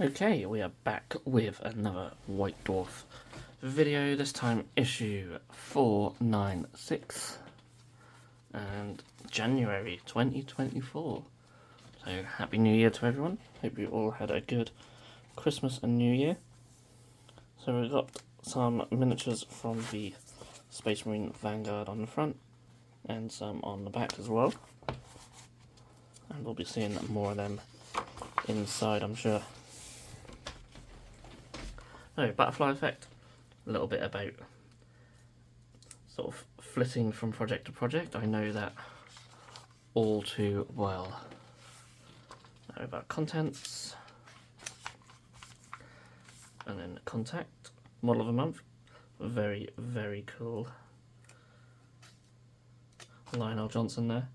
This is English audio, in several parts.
Okay, we are back with another White Dwarf video, this time issue 496 and January 2024. So happy new year to everyone, hope you all had a good Christmas and New Year. So we've got some miniatures from the Space Marine Vanguard on the front and some on the back as well, and we'll be seeing more of them inside, I'm sure. No, butterfly effect, a little bit about sort of flitting from project to project. I know that all too well. Now about contents, and then contact, model of the month, very, very cool. Lionel Johnson there.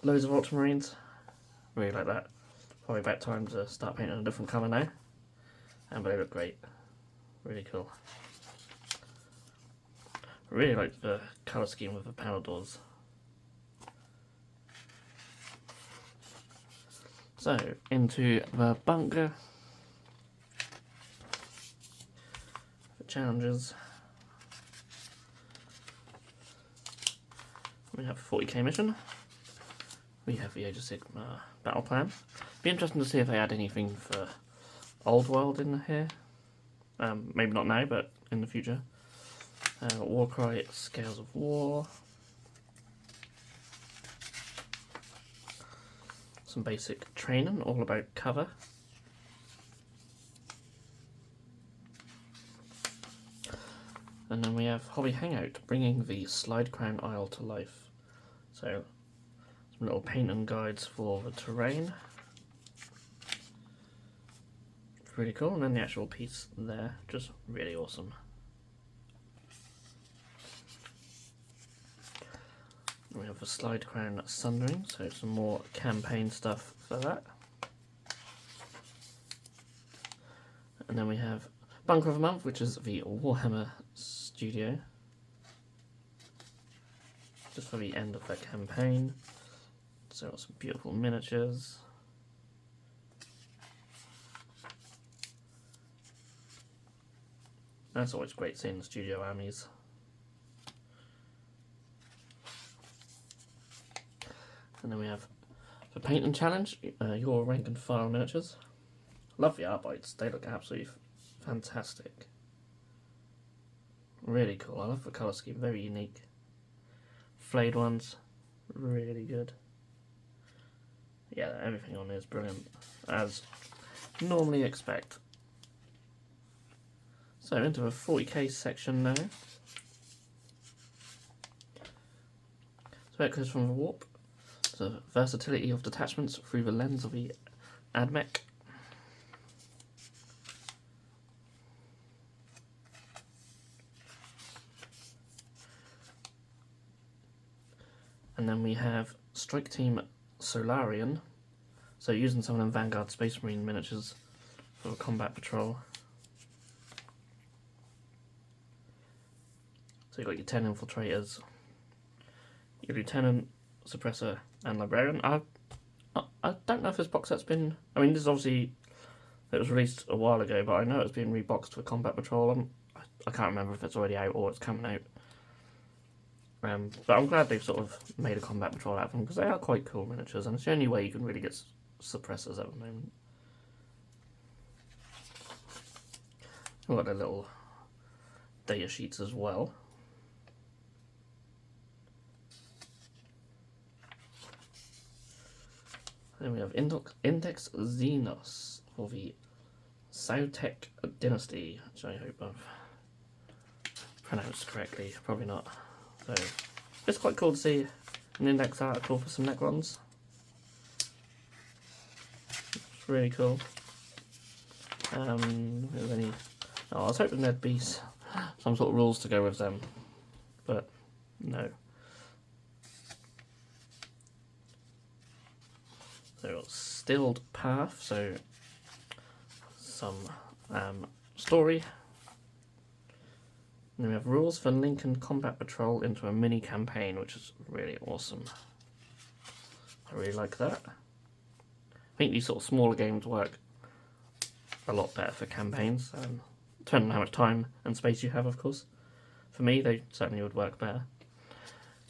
Loads of Ultramarines, really like that. Probably about time to start painting a different colour now. And they look great, really cool. Really like the colour scheme of the panel doors. So, into the bunker. The challenges. We have a 40k mission. We have the Age of Sigmar battle plan. Be interesting to see if they add anything for Old World in here. Maybe not now, but in the future. Warcry, Scales of War. Some basic training, all about cover. And then we have Hobby Hangout, bringing the Slide Crown Isle to life. So, some little paint and guides for the terrain. Really cool, and then the actual piece there, just really awesome. We have the Slide Crown Sundering, so some more campaign stuff for that. And then we have Bunker of the Month, which is the Warhammer Studio, just for the end of the campaign. So some beautiful miniatures. That's always great seeing the studio armies. And then we have the Paint and Challenge, your rank and file miniatures. Love the art bites, they look absolutely fantastic. Really cool, I love the colour scheme, very unique. Flayed ones, really good. Yeah, everything on there is brilliant, as normally expect. So into a 40k section now. So it goes from the warp. So versatility of detachments through the lens of the AdMech. And then we have Strike Team Solarian. So using some of them Vanguard Space Marine miniatures for the combat patrol. So you've got your 10 infiltrators, your lieutenant, suppressor, and librarian. I don't know if this box set's been. I mean, this is obviously it was released a while ago, but I know it's been reboxed for combat patrol. I can't remember if it's already out or it's coming out. But I'm glad they've sort of made a combat patrol out of them because they are quite cool miniatures, and it's the only way you can really get suppressors at the moment. We've got their little data sheets as well. Then we have Index Xenos for the Sautech Dynasty, which I hope I've pronounced correctly, probably not. So it's quite cool to see an index article for some Necrons. It's really cool. I was hoping there'd be some sort of rules to go with them, but no. So Stilled Path, so some story. And then we have rules for Lincoln Combat Patrol into a mini campaign, which is really awesome. I really like that. I think these sort of smaller games work a lot better for campaigns, depending on how much time and space you have, of course. For me, they certainly would work better.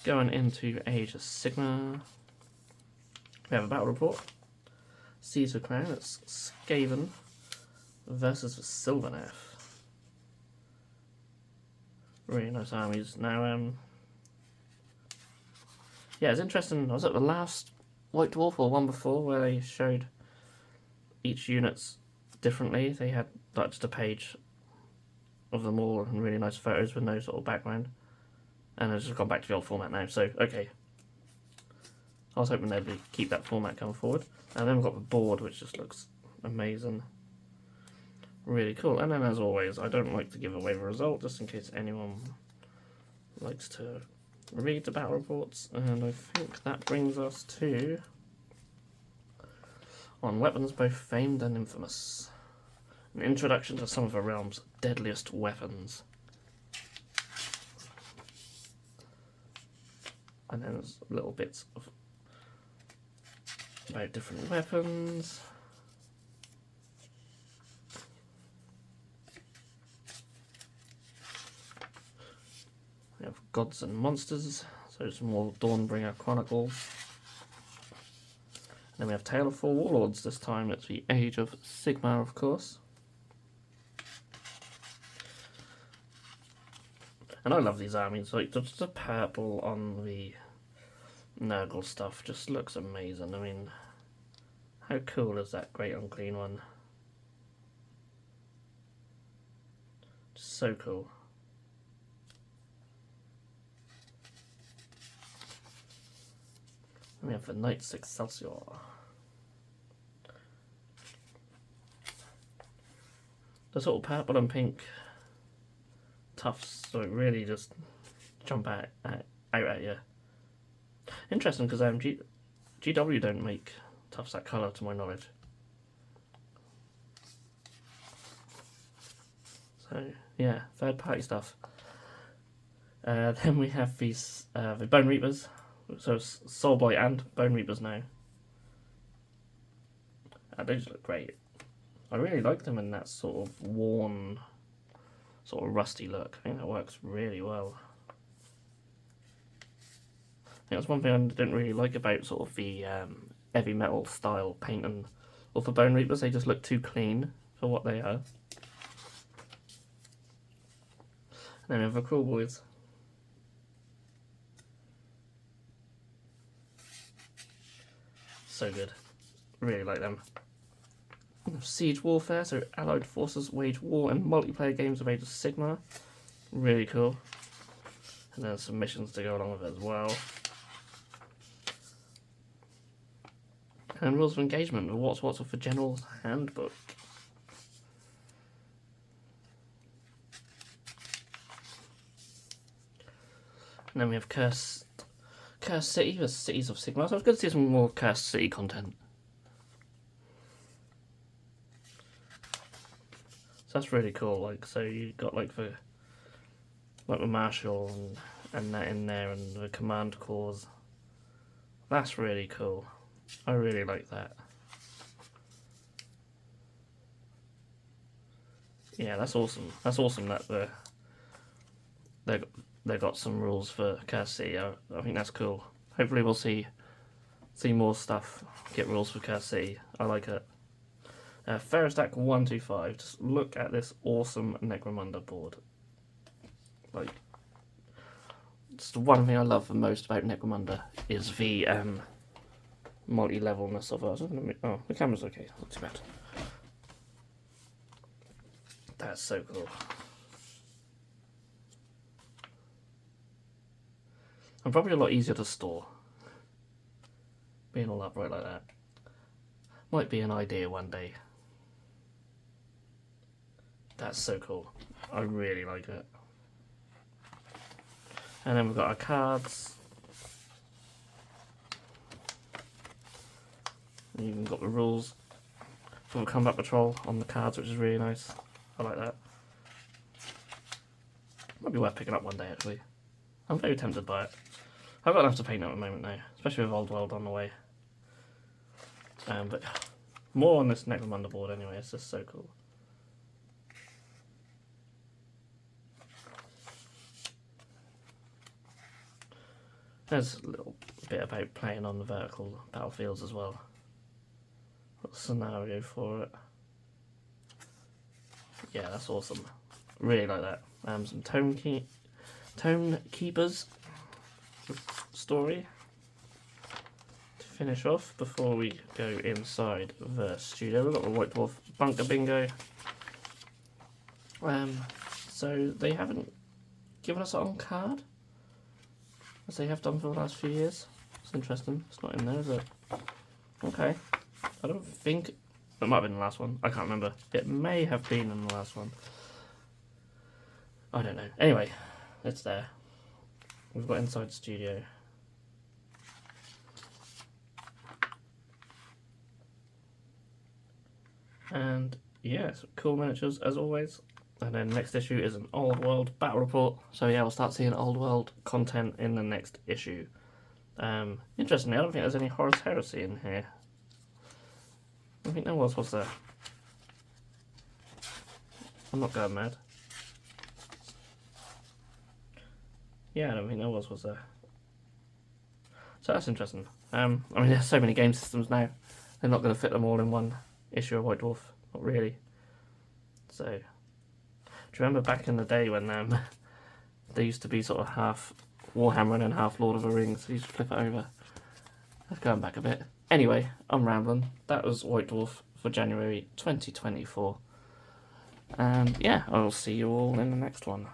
Going into Age of Sigmar, we have a battle report. Caesar Crown, it's Skaven versus Sylvaneth. Really nice armies. Now, yeah, it's interesting. I was at the last White Dwarf or one before where they showed each units differently. They had like just a page of them all and really nice photos with no sort of background. And it's just gone back to the old format now. So, okay. I was hoping they'd keep that format going forward. And then we've got the board, which just looks amazing. Really cool. And then, as always, I don't like to give away the result, just in case anyone likes to read the battle reports. And I think that brings us to on weapons both famed and infamous. An introduction to some of the realm's deadliest weapons. And then there's little bits of about different weapons. We have Gods and Monsters, so some more Dawnbringer Chronicles. And then we have Tale of Four Warlords, this time it's the Age of Sigmar, of course. And I love these armies, like just the purple on the Nurgle stuff just looks amazing. I mean, how cool is that Great Unclean one? Just so cool. And we have the Knights Excelsior. The sort of purple and pink tufts, so it really just jump out at you. Interesting, because GW don't make tufts that colour, to my knowledge. So yeah, third party stuff. Then we have these the Bone Reapers. So Soulblight and Bone Reapers now. They just look great. I really like them in that sort of worn, sort of rusty look. I think that works really well. I think that's one thing I didn't really like about sort of the heavy metal style painting of the Bone Reapers. They just look too clean for what they are. And then we have the Cruel Boys. So good. Really like them. Siege Warfare, so allied forces wage war in multiplayer games of Age of Sigmar. Really cool. And then some missions to go along with it as well. And rules of engagement, what's of the General's Handbook. And then we have Cursed City, the Cities of Sigmar. So it's good to see some more Cursed City content. So that's really cool. Like, so you got like the Marshal and that in there, and the Command Corps. That's really cool. I really like that. Yeah, that's awesome. That's awesome that they got some rules for Cursed City. I think that's cool. Hopefully we'll see more stuff. Get rules for Cursed City. I like it. Ferrostack 125. Just look at this awesome Necromunda board. Like, just the one thing I love the most about Necromunda is the multi-levelness of it. Oh, the camera's okay. Not too bad. That's so cool. And probably a lot easier to store. Being all upright like that. Might be an idea one day. That's so cool. I really like it. And then we've got our cards. And you've even got the rules for the combat patrol on the cards, which is really nice. I like that. Might be worth picking up one day, actually. I'm very tempted by it. I've got enough to paint at the moment now, especially with Old World on the way. But more on this Necromunda board anyway, it's just so cool. There's a little bit about playing on the vertical battlefields as well. Got a scenario for it. Yeah, that's awesome. Really like that. Some Tone Keepers story to finish off before we go inside the studio. We've got the White Dwarf Bunker Bingo. So they haven't given us it on card, as they have done for the last few years. It's interesting. It's not in there, is it? Okay. I don't think... It might have been the last one. I can't remember. It may have been in the last one. I don't know. Anyway, it's there. We've got Inside Studio. And yeah, some cool miniatures as always. And then next issue is an Old World Battle Report. So yeah, we'll start seeing Old World content in the next issue. Interestingly, I don't think there's any Horus Heresy in here. I don't think there was there? I'm not going mad. Yeah, I don't think there was there? So that's interesting. I mean, there's so many game systems now. They're not going to fit them all in one issue of White Dwarf. Not really. So, do you remember back in the day when they used to be sort of half Warhammer and half Lord of the Rings? You used to flip it over. That's going back a bit. Anyway, I'm rambling. That was White Dwarf for January 2024. And yeah, I'll see you all in the next one.